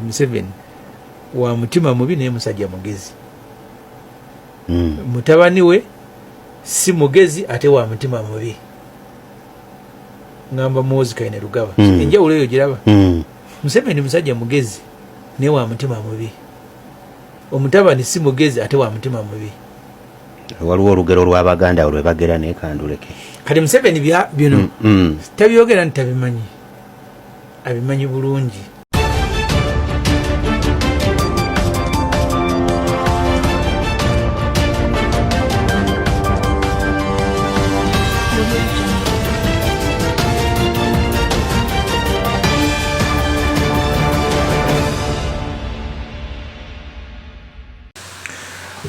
Museveni wa mutima mubi naye musajja mugezi. Mutabani we si mugezi ate wa mutima mubi. Ngamba Muhoozi kaine Rugaba. Enjawulo eyo giraba. Museveni musajja mugezi naye wa mutima mubi. Omutabani si mugezi ate wa mutima mubi. Waliwo olugero lw'Abaganda olwe bagera naye kanduleke. Kati Museveni bino tabyogera ntabimanyi. Abimanyi bulungi.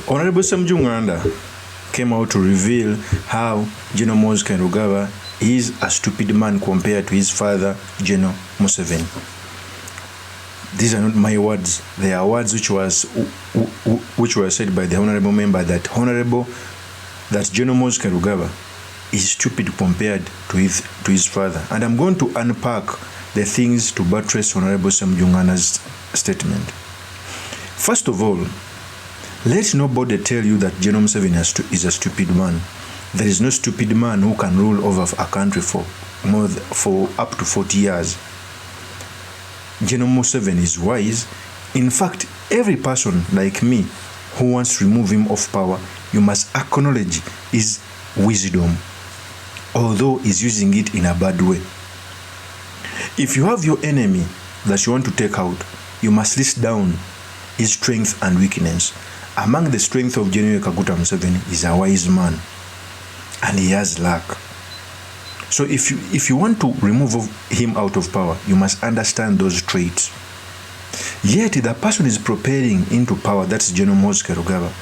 Honorable SSEMUJJU NGANDA came out to reveal how General Muhoozi Rugaba is a stupid man compared to his father, General Museveni. These are not my words. They are words which were said by the honorable member that General Muhoozi Rugaba is stupid compared to his father. And I'm going to unpack the things to buttress Honorable SSEMUJJU NGANDA's statement. First of all, let nobody tell you that General Museveni is a stupid man. There is no stupid man who can rule over a country for up to 40 years. General Museveni is wise. In fact, every person like me who wants to remove him off power, you must acknowledge his wisdom, although he's using it in a bad way. If you have your enemy that you want to take out, you must list down his strength and weakness. Among the strength of General Kaguta Museveni is a wise man, and he has luck. So if you want to remove him out of power, you must understand those traits. Yet the person is propelling into power, that's General Muhoozi Rugaba.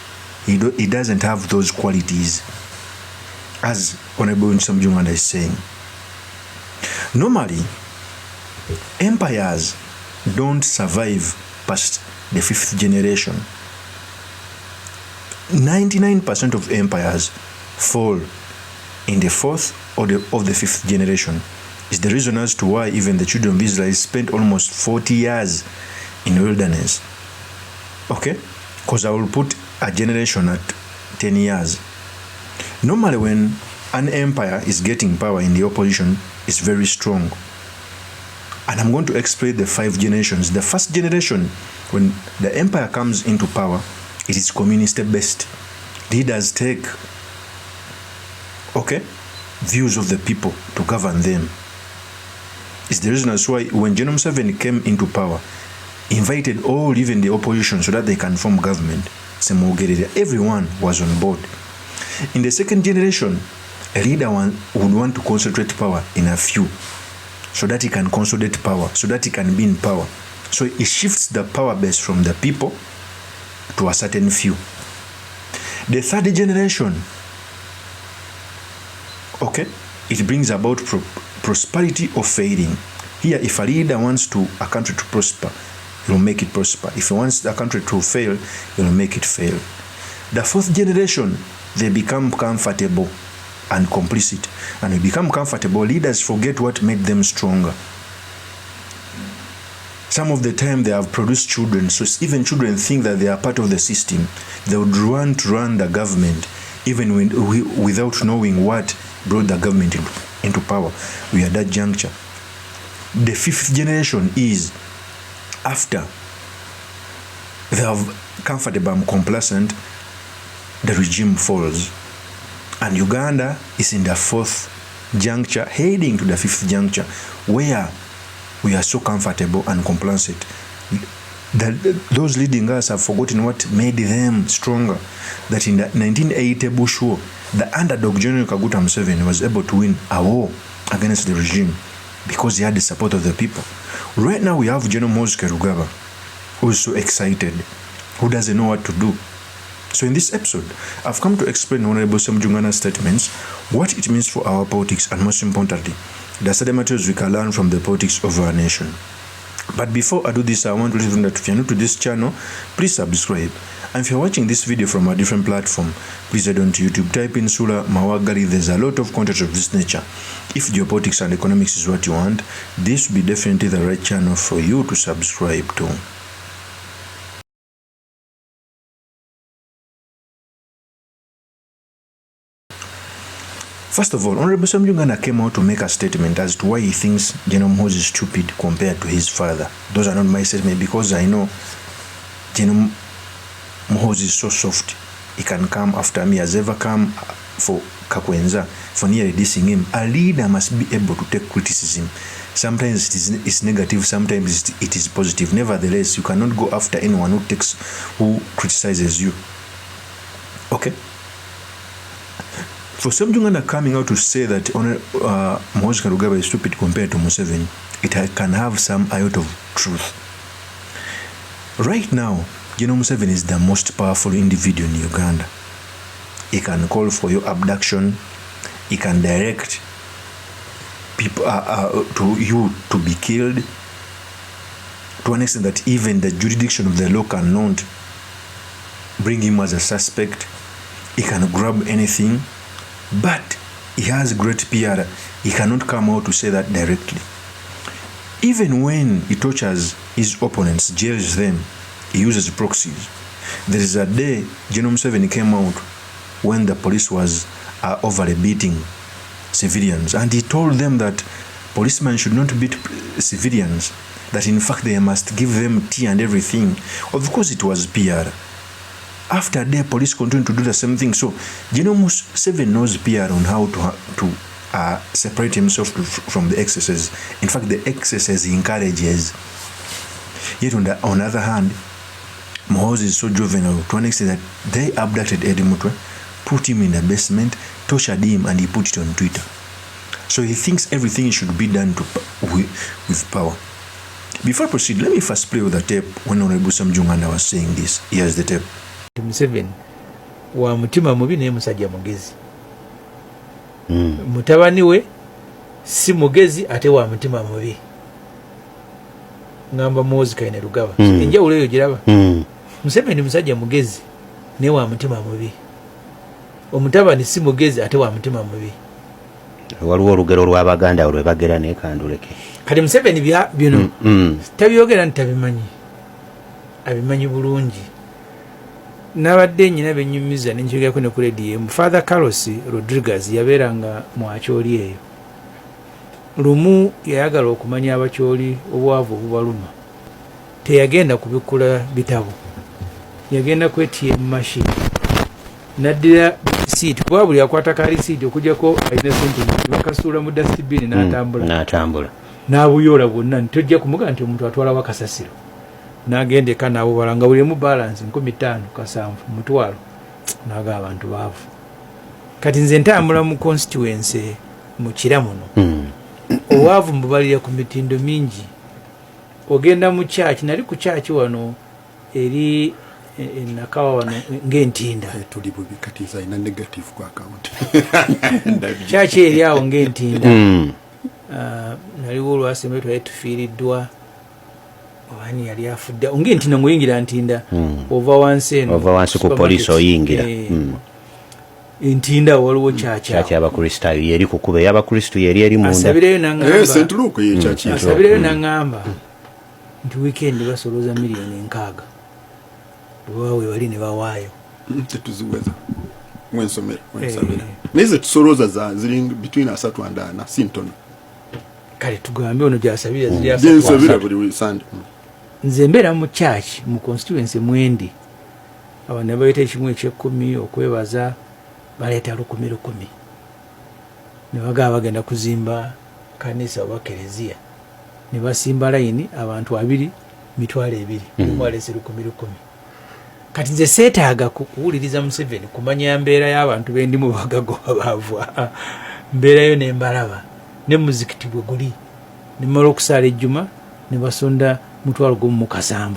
He doesn't have those qualities, as Honorable SSEMUJJU NGANDA is saying. Normally, empires don't survive past the 5th generation. 99% of empires fall in the 4th or the 5th generation. Is the reason as to why even the children of Israel spent almost 40 years in the wilderness. Okay? Because I will put a generation at 10 years. Normally when an empire is getting power in the opposition, it's very strong. And I'm going to explain the 5 generations. The first generation, when the empire comes into power, it is communist-based. Leaders take, views of the people to govern them. It's the reason that's why when General Museveni came into power, he invited all, even the opposition, so that they can form government. Everyone was on board. In the second generation, a leader would want to concentrate power in a few, so that he can consolidate power, so that he can be in power. So he shifts the power base from the people to a certain few. The third generation, it brings about prosperity or failing. Here, if a leader wants a country to prosper, he will make it prosper. If he wants a country to fail, he will make it fail. The 4th generation, they become comfortable and complicit. And when they become comfortable, leaders forget what made them stronger. Some of the time they have produced children, so even children think that they are part of the system. They would want to run the government even without knowing what brought the government into power. We are at that juncture. The 5th generation is after they have comfortable and complacent, the regime falls. And Uganda is in the 4th juncture, heading to the 5th juncture, where we are so comfortable and complacent. Those leading us have forgotten what made them stronger. That in the 1980 Bush War, the underdog General Kaguta Museveni was able to win a war against the regime because he had the support of the people. Right now we have General Muhoozi Rugaba, who is so excited, who doesn't know what to do. So in this episode, I've come to explain Honorable SSEMUJJU NGANDA's statements, what it means for our politics, and most importantly, the study materials we can learn from the politics of our nation. But before I do this, I want to let you know that if you're new to this channel, please subscribe. And if you're watching this video from a different platform, please head on to YouTube, type in Sula Mawagali. There's a lot of content of this nature. If geopolitics and economics is what you want, this will be definitely the right channel for you to subscribe to. First of all, Honorable SSEMUJJU NGANDA came out to make a statement as to why he thinks General MUHOOZI is stupid compared to his father. Those are not my statements, because I know General MUHOOZI is so soft. He can come after me, has ever come for Kakwenza, for nearly dissing him. A leader must be able to take criticism. Sometimes it's negative, sometimes it is positive. Nevertheless, you cannot go after anyone who criticizes you. Okay? For SSEMUJJU NGANDA coming out to say that MUHOOZI Kainerugaba is stupid compared to Museveni, it can have some iota of truth. Right now, General Museveni is the most powerful individual in Uganda. He can call for your abduction. He can direct people to you to be killed, to an extent that even the jurisdiction of the law cannot bring him as a suspect. He can grab anything, but he has great PR. He cannot come out to say that directly. Even when he tortures his opponents, jails them, he uses proxies. There is a day General Museveni came out when the police was overly beating civilians, and he told them that policemen should not beat civilians, that in fact they must give them tea and everything. Of course it was PR. After a day, police continue to do the same thing. So General Museveni knows PR on how to separate himself from the excesses. In fact, the excesses he encourages. Yet on the other hand, MUHOOZI is so juvenile to an extent that they abducted Eddie Mutwe, put him in the basement, tortured him, and he put it on Twitter. So he thinks everything should be done with power. Before I proceed, let me first play with the tape when Honorable SSEMUJJU NGANDA was saying this. Here's the tape. Museveni wa mutima mubi naye musajja mugezi. Mutabani we si mugezi ate wa mutima mubi. Ngamba MUHOOZI Kainerugaba. Enjawulo eyo giraba. Museveni musajja mugezi naye wa mutima mubi. Omutabani si mugezi ate wa mutima mubi. Waliwo olugero lw'Abaganda olwe bagera naye kanduleke. Kati Museveni bino tabyogera ntabimanyi. Abimanyi bulungi. Nabadde nnyina benyumiza n'enkyogera ne ku radio. Father Carlos Rodriguez yabeeranga mu Acholi eyo. Lumu yayagala okumanya abakyoli obwavu obubaluma. Teyagenda kubikula bitabo. Yagenda ku ATM machine. Naddira receipt kuba buli akwata ka receipt okujjako alina sente bakasuula mu dustbin n'atambula. N'abuyola bwonna tojja kumuga nti omuntu atwala wakasasiro. N'agenda eka n'abo balanga buli mu balance 15 kasanvu mutwalo n'aga abantu baavu. Kati nze ntambula mu constituency mu Kiramuno. Owavu mbubalira ku mitindo mingi. Ogenda mu church, nali ku church wano eri nakawa wano ng'entinda. Tuli bubi kati ina negative kwa account. Church eri awo ng'entinda. Nali olwasembwe twatufiiriddwa. Wani yali afudde. Ng'entinda nguyingira ntinda. Over once ku police oyingira. Intinda waliwo chacha abakristo yeri kukube y'abakristo yeri eri munda asabireyo nangamba St. Luke ye chacha asabireyo nangamba nti weekend basoloza milioni 6 bwawe bali ne bawaayo tetuziweza mwensomera neze tusoloza za ziri between asatu and ana sinton kale tugambe ono gyasabira ziri asatu buli Sunday nze mbera mu church mu constituency mwendi abana bayita ekimu eky'ekumi okwebaza baleeta 10,000 ne bagenda kuzimba kanisa oba kereziya ne basimba layini abantu 2 mitwalo 2 mwalese 10,000 kati nze seetaaga kuwuliriza Museveni kumanya mbeera y'abantu bendi mu bagago abaavu mbeera yo ne mbalaba ne muzikiti bwe guli ne mala okusaala ejjuma ne basonda mutwalo 17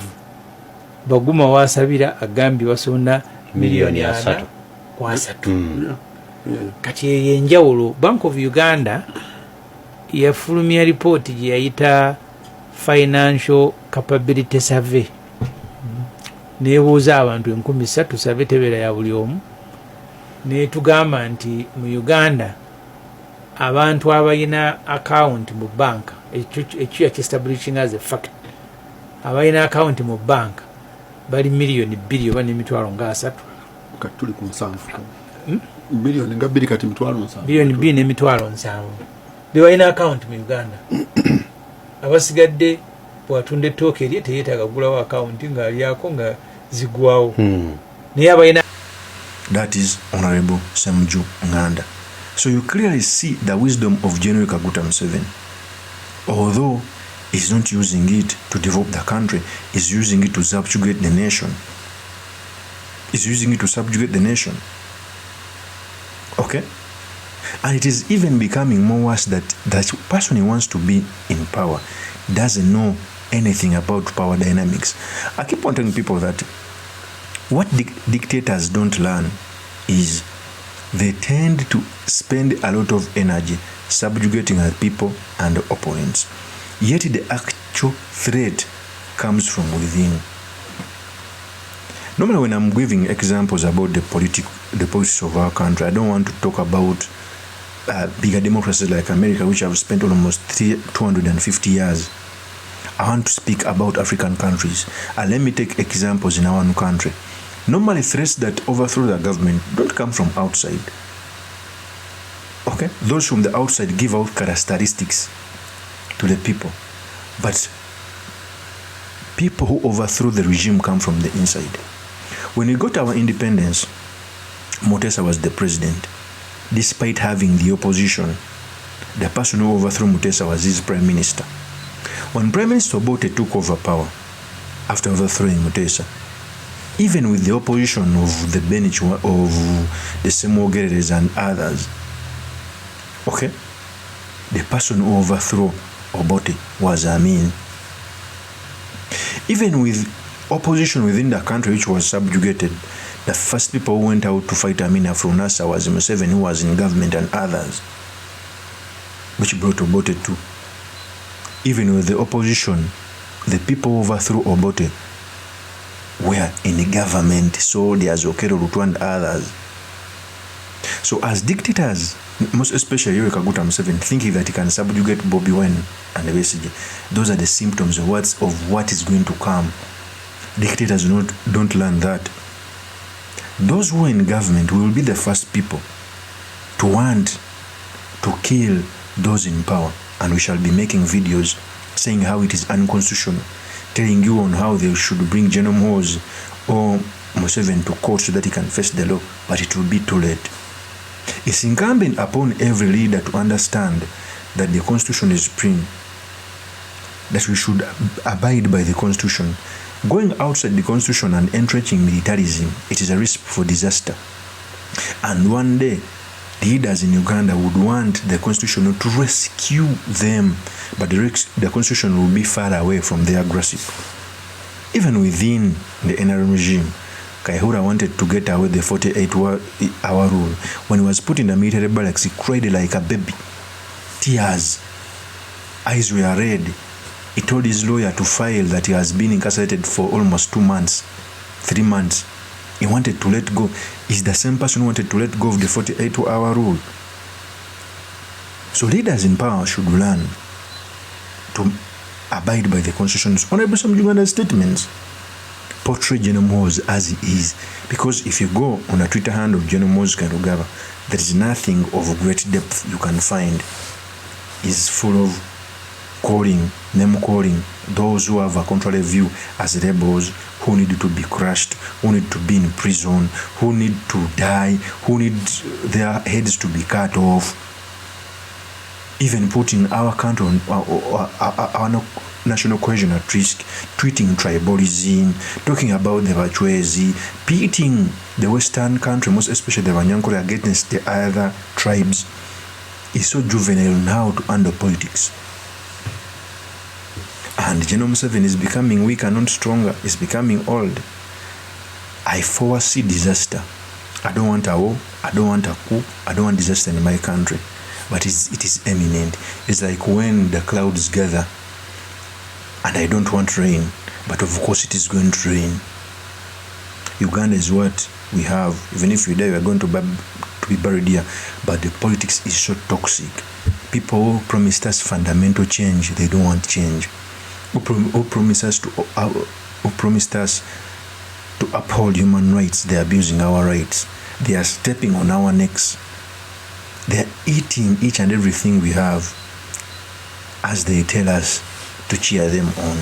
baguma wasabira agambye basonda milioni 3 kati yenjawulo Bank of Uganda yafulumya report gye yayita financial capability survey nebuuza abantu 3,000 survey tebeera ya buli omu netugamba nti mu Uganda abantu abalina account mu bank ekyo yakestablishing as a fact abalina account mu bank bali milioni 2 oba n'emitwalo nga 3 katuli ku 7 Billion nga bili kati mitwalo nsavu. Billion bili ne mitwalo nsavu. Biwa ina account mu Uganda. Abasigadde bwatunde toke eri teyetaga gulawo account nga aliyako nga zigwawo. Naye abayina. That is Honorable SSEMUJJU Nganda. So you clearly see the wisdom of General Kaguta Museveni. Although he's not using it to develop the country, he's using it to subjugate the nation. He's using it to subjugate the nation. Okay? And it is even becoming more worse that that person who wants to be in power doesn't know anything about power dynamics. I keep on telling people that what dictators don't learn is they tend to spend a lot of energy subjugating other people and opponents. Yet the actual threat comes from within. Normally when I'm giving examples about the politics of our country, I don't want to talk about bigger democracies like America, which have spent almost 250 years. I want to speak about African countries. And let me take examples in our own country. Normally threats that overthrow the government don't come from outside. Okay? Those from the outside give out characteristics to the people. But people who overthrow the regime come from the inside. When we got our independence, Mutesa was the president. Despite having the opposition, the person who overthrew Mutesa was his prime minister. When Prime Minister Obote took over power after overthrowing Mutesa, even with the opposition of the bench of the SSEMUJJU and others, okay, the person who overthrew Obote was Amin. Even with opposition within the country which was subjugated, the first people who went out to fight Amin from NASA was MUSEVENI, who was in government, and others, which brought Obote to. Even with the opposition, the people who overthrew Obote were in the government, soldiers, Okero Rutu and others. So as dictators, most especially Yoweri Kaguta Museveni, thinking that he can subjugate Bobby Wine and the BCG, those are the symptoms of what is going to come. Dictators don't learn that. Those who are in government will be the first people to want to kill those in power, and we shall be making videos saying how it is unconstitutional, telling you on how they should bring General MUHOOZI or Museveni to court so that he can face the law, but it will be too late. It's incumbent upon every leader to understand that the Constitution is supreme, that we should abide by the Constitution. Going outside the Constitution and entrenching militarism, it is a risk for disaster. And one day, leaders in Uganda would want the Constitution to rescue them, but the Constitution will be far away from their grasp. Even within the NRM regime, Kaihura wanted to get away the 48-hour rule. When he was put in the military barracks, he cried like a baby. Tears. Eyes were red. He told his lawyer to file that he has been incarcerated for almost 2 months, 3 months. He wanted to let go. He's the same person who wanted to let go of the 48-hour rule. So leaders in power should learn to abide by the Constitution. Honorable SSEMUJJU Nganda's statements portray General MUHOOZI as he is. Because if you go on a Twitter handle of General MUHOOZI Kainerugaba, there is nothing of great depth you can find. It's full of name calling those who have a contrary view as rebels, who need to be crushed, who need to be in prison, who need to die, who need their heads to be cut off. Even putting our country on our national cohesion at risk, tweeting tribalism, talking about the Bachwezi, pitting the Western country, most especially the Banyankore, against the other tribes, is so juvenile now to handle politics. And General Museveni is becoming weak and not stronger. He's becoming old. I foresee disaster. I don't want a war. I don't want a coup. I don't want disaster in my country. But it is imminent. It's like when the clouds gather. And I don't want rain. But of course it is going to rain. Uganda is what we have. Even if we die, we are going to be buried here. But the politics is so toxic. People who promised us fundamental change, they don't want change. Who promised us to uphold human rights, they're abusing our rights. They are stepping on our necks. They are eating each and everything we have as they tell us to cheer them on.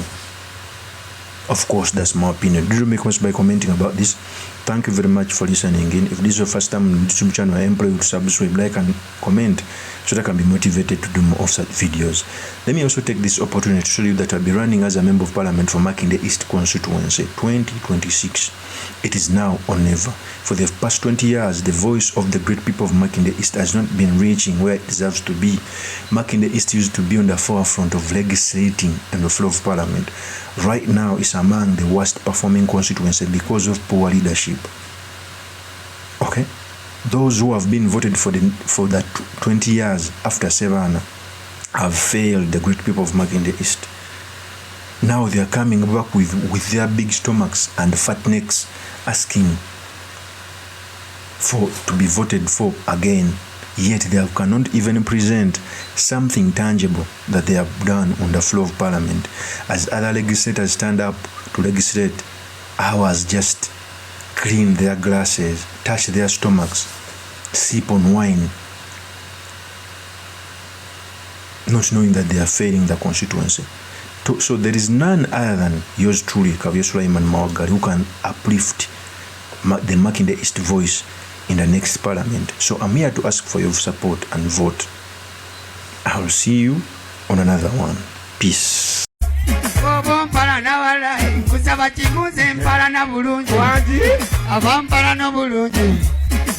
Of course, that's my opinion. Do make comments by commenting about this. Thank you very much for listening in. If this is your first time on the YouTube channel, I implore you to subscribe, like, and comment so that I can be motivated to do more of such videos. Let me also take this opportunity to show you that I'll be running as a Member of Parliament for Makinde East constituency 2026. It is now or never. For the past 20 years, the voice of the great people of Makinde East has not been reaching where it deserves to be. Makinde East used to be on the forefront of legislating and the floor of Parliament. Right now, it's among the worst performing constituencies because of poor leadership. Okay? Those who have been voted for that 20 years after Savannah have failed the great people of Makinde East. Now they are coming back with their big stomachs and fat necks asking to be voted for again. Yet they cannot even present something tangible that they have done on the floor of Parliament. As other legislators stand up to legislate, ours just clean their glasses, touch their stomachs, sip on wine, not knowing that they are failing the constituency. So there is none other than yours truly, Kavya Sulaiman Mawagali, who can uplift the Makinde East voice in the next Parliament. So I'm here to ask for your support and vote. I'll see you on another one. Peace.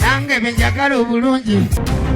Nange benjagala obulungi.